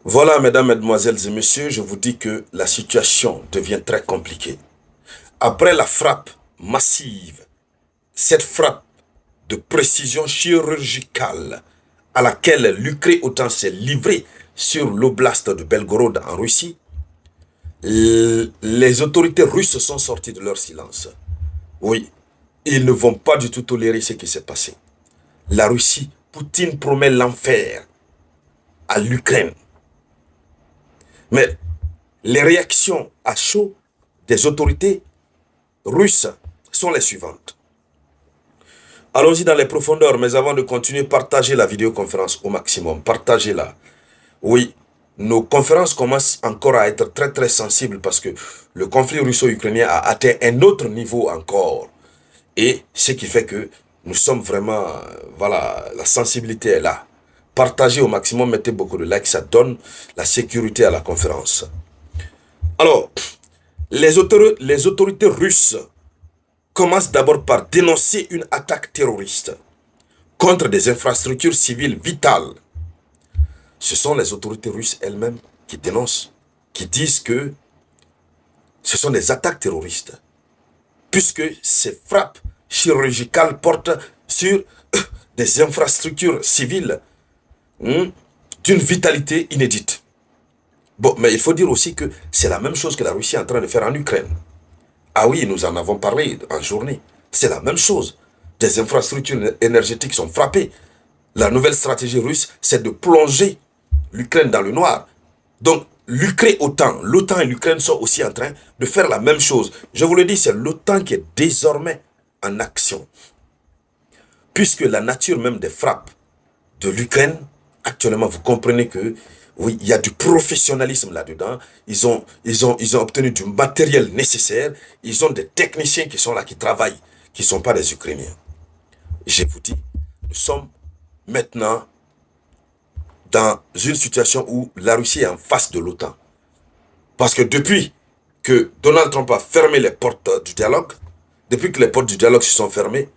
Voilà, mesdames, mesdemoiselles et messieurs, je vous dis que la situation devient très compliquée. Après la frappe massive, cette frappe de précision chirurgicale à laquelle l'Ukraine OTAN s'est livrée sur l'oblast de Belgorod en Russie, les autorités russes sont sorties de leur silence. Oui, ils ne vont pas du tout tolérer ce qui s'est passé. La Russie, Poutine promet l'enfer à l'Ukraine. Mais les réactions à chaud des autorités russes sont les suivantes. Allons-y dans les profondeurs, mais avant de continuer, partagez la vidéoconférence au maximum. Partagez-la. Oui, nos conférences commencent encore à être très très sensibles parce que le conflit russo-ukrainien a atteint un autre niveau encore. Et ce qui fait que nous sommes vraiment, voilà, la sensibilité est là. Partagez au maximum, mettez beaucoup de likes, ça donne la sécurité à la conférence. Alors, les autorités russes commencent d'abord par dénoncer une attaque terroriste contre des infrastructures civiles vitales. Ce sont les autorités russes elles-mêmes qui dénoncent, qui disent que ce sont des attaques terroristes, puisque ces frappes chirurgicales portent sur des infrastructures civiles d'une vitalité inédite. Bon, mais il faut dire aussi que c'est la même chose que la Russie est en train de faire en Ukraine. Ah oui, nous en avons parlé en journée. C'est la même chose. Des infrastructures énergétiques sont frappées. La nouvelle stratégie russe, c'est de plonger l'Ukraine dans le noir. Donc, l'Ukraine OTAN, l'OTAN et l'Ukraine sont aussi en train de faire la même chose. Je vous le dis, c'est l'OTAN qui est désormais en action. Puisque la nature même des frappes de l'Ukraine, actuellement, vous comprenez que oui, il y a du professionnalisme là-dedans. Ils ont obtenu du matériel nécessaire. Ils ont des techniciens qui sont là, qui travaillent, qui ne sont pas des Ukrainiens. Je vous dis, nous sommes maintenant dans une situation où la Russie est en face de l'OTAN. Parce que depuis que Donald Trump a fermé les portes du dialogue, depuis que les portes du dialogue se sont fermées,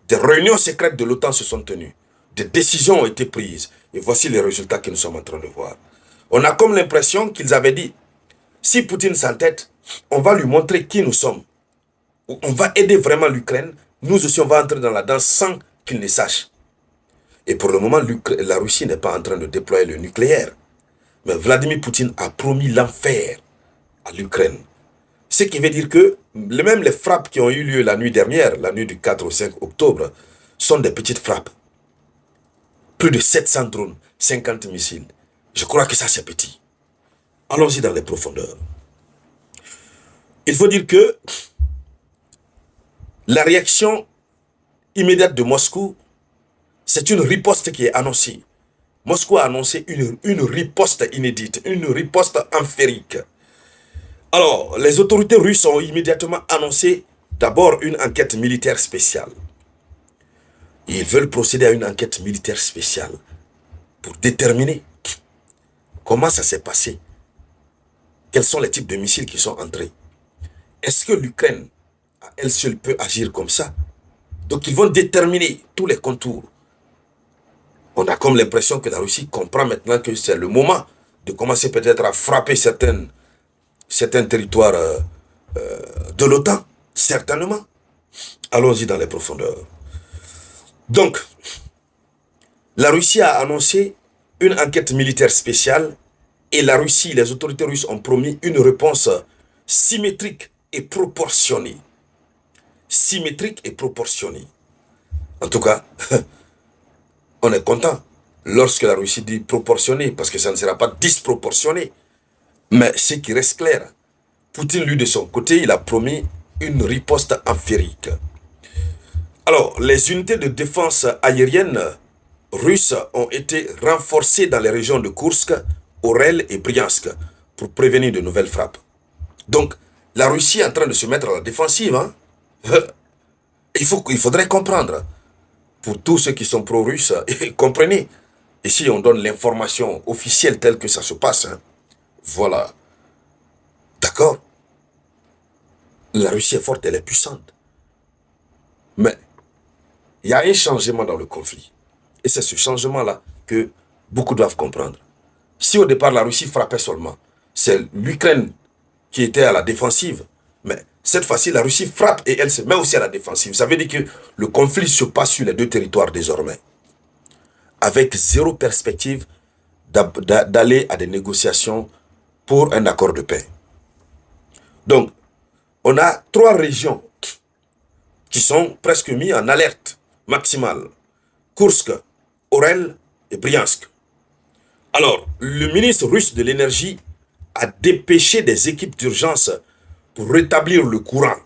des réunions secrètes de l'OTAN se sont tenues. Des décisions ont été prises. Et voici les résultats que nous sommes en train de voir. On a comme l'impression qu'ils avaient dit, si Poutine s'entête, on va lui montrer qui nous sommes. On va aider vraiment l'Ukraine. Nous aussi, on va entrer dans la danse sans qu'il ne sache. Et pour le moment, la Russie n'est pas en train de déployer le nucléaire. Mais Vladimir Poutine a promis l'enfer à l'Ukraine. Ce qui veut dire que même les frappes qui ont eu lieu la nuit dernière, la nuit du 4 au 5 octobre, sont des petites frappes. Plus de 700 drones, 50 missiles. Je crois que ça, c'est petit. Allons-y dans les profondeurs. Il faut dire que la réaction immédiate de Moscou, c'est une riposte qui est annoncée. Moscou a annoncé une riposte inédite, une riposte amphérique. Alors, les autorités russes ont immédiatement annoncé d'abord une enquête militaire spéciale. Ils veulent procéder à une enquête militaire spéciale pour déterminer comment ça s'est passé. Quels sont les types de missiles qui sont entrés. Est-ce que l'Ukraine, à elle seule, peut agir comme ça? Donc, ils vont déterminer tous les contours. On a comme l'impression que la Russie comprend maintenant que c'est le moment de commencer peut-être à frapper certains territoires de l'OTAN. Certainement. Allons-y dans les profondeurs. Donc, la Russie a annoncé une enquête militaire spéciale et la Russie, les autorités russes ont promis une réponse symétrique et proportionnée. Symétrique et proportionnée. En tout cas, on est content lorsque la Russie dit proportionné, parce que ça ne sera pas disproportionné. Mais ce qui reste clair, Poutine, lui, de son côté, il a promis une riposte amphérique. Alors, les unités de défense aérienne russes ont été renforcées dans les régions de Kursk, Orel et Bryansk pour prévenir de nouvelles frappes. Donc, la Russie est en train de se mettre à la défensive. Hein? Il faudrait comprendre. Pour tous ceux qui sont pro-russes, comprenez. Ici, on donne l'information officielle telle que ça se passe. Hein? Voilà. D'accord? La Russie est forte, elle est puissante. Mais il y a un changement dans le conflit. Et c'est ce changement-là que beaucoup doivent comprendre. Si au départ la Russie frappait seulement, c'est l'Ukraine qui était à la défensive, mais cette fois-ci la Russie frappe et elle se met aussi à la défensive. Ça veut dire que le conflit se passe sur les deux territoires désormais, avec zéro perspective d'aller à des négociations pour un accord de paix. Donc, on a 3 régions qui sont presque mises en alerte maximale. Kursk, Orel et Bryansk. Alors, le ministre russe de l'énergie a dépêché des équipes d'urgence pour rétablir le courant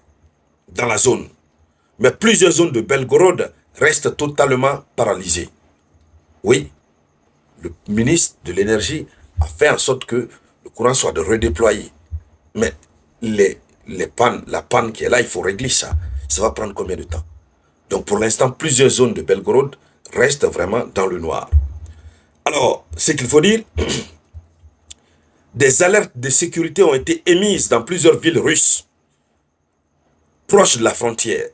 dans la zone. Mais plusieurs zones de Belgorod restent totalement paralysées. Oui, le ministre de l'énergie a fait en sorte que le courant soit redéployé. Mais la panne qui est là, il faut régler ça. Ça va prendre combien de temps? Donc pour l'instant, plusieurs zones de Belgorod restent vraiment dans le noir. Alors, ce qu'il faut dire, des alertes de sécurité ont été émises dans plusieurs villes russes, proches de la frontière.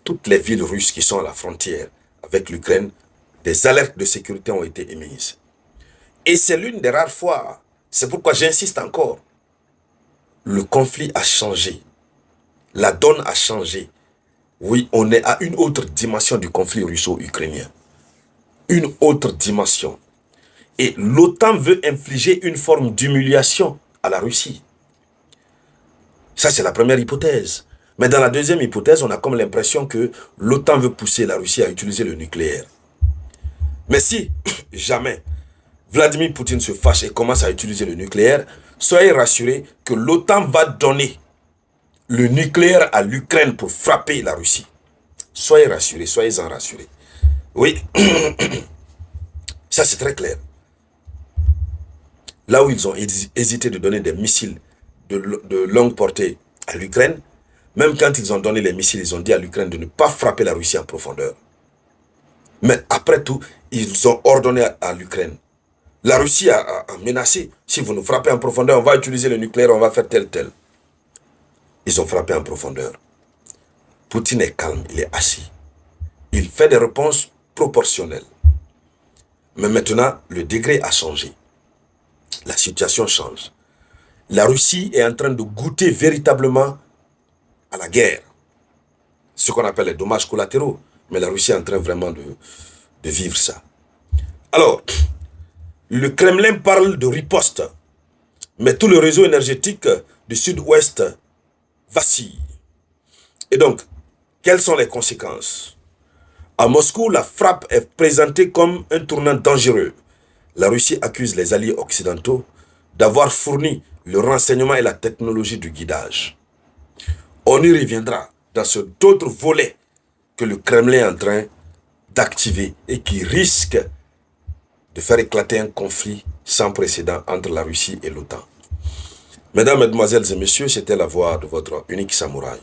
Toutes les villes russes qui sont à la frontière avec l'Ukraine, des alertes de sécurité ont été émises. Et c'est l'une des rares fois, c'est pourquoi j'insiste encore, le conflit a changé. La donne a changé. Oui, on est à une autre dimension du conflit russo-ukrainien. Une autre dimension. Et l'OTAN veut infliger une forme d'humiliation à la Russie. Ça, c'est la première hypothèse. Mais dans la deuxième hypothèse, on a comme l'impression que l'OTAN veut pousser la Russie à utiliser le nucléaire. Mais si jamais Vladimir Poutine se fâche et commence à utiliser le nucléaire, soyez rassurés que l'OTAN va donner le nucléaire à l'Ukraine pour frapper la Russie. Soyez rassurés, soyez-en rassurés. Oui, ça c'est très clair. Là où ils ont hésité de donner des missiles de longue portée à l'Ukraine, même quand ils ont donné les missiles, ils ont dit à l'Ukraine de ne pas frapper la Russie en profondeur. Mais après tout, ils ont ordonné à l'Ukraine. La Russie a menacé, si vous nous frappez en profondeur, on va utiliser le nucléaire, on va faire tel. Ils ont frappé en profondeur. Poutine est calme, il est assis. Il fait des réponses proportionnelles. Mais maintenant, le degré a changé. La situation change. La Russie est en train de goûter véritablement à la guerre. Ce qu'on appelle les dommages collatéraux. Mais la Russie est en train vraiment de vivre ça. Alors, le Kremlin parle de riposte. Mais tout le réseau énergétique du sud-ouest vacille. Et donc, quelles sont les conséquences? À Moscou, la frappe est présentée comme un tournant dangereux. La Russie accuse les alliés occidentaux d'avoir fourni le renseignement et la technologie du guidage. On y reviendra dans ce d'autres volets que le Kremlin est en train d'activer et qui risque de faire éclater un conflit sans précédent entre la Russie et l'OTAN. Mesdames, Mesdemoiselles et Messieurs, c'était la voix de votre unique samouraï.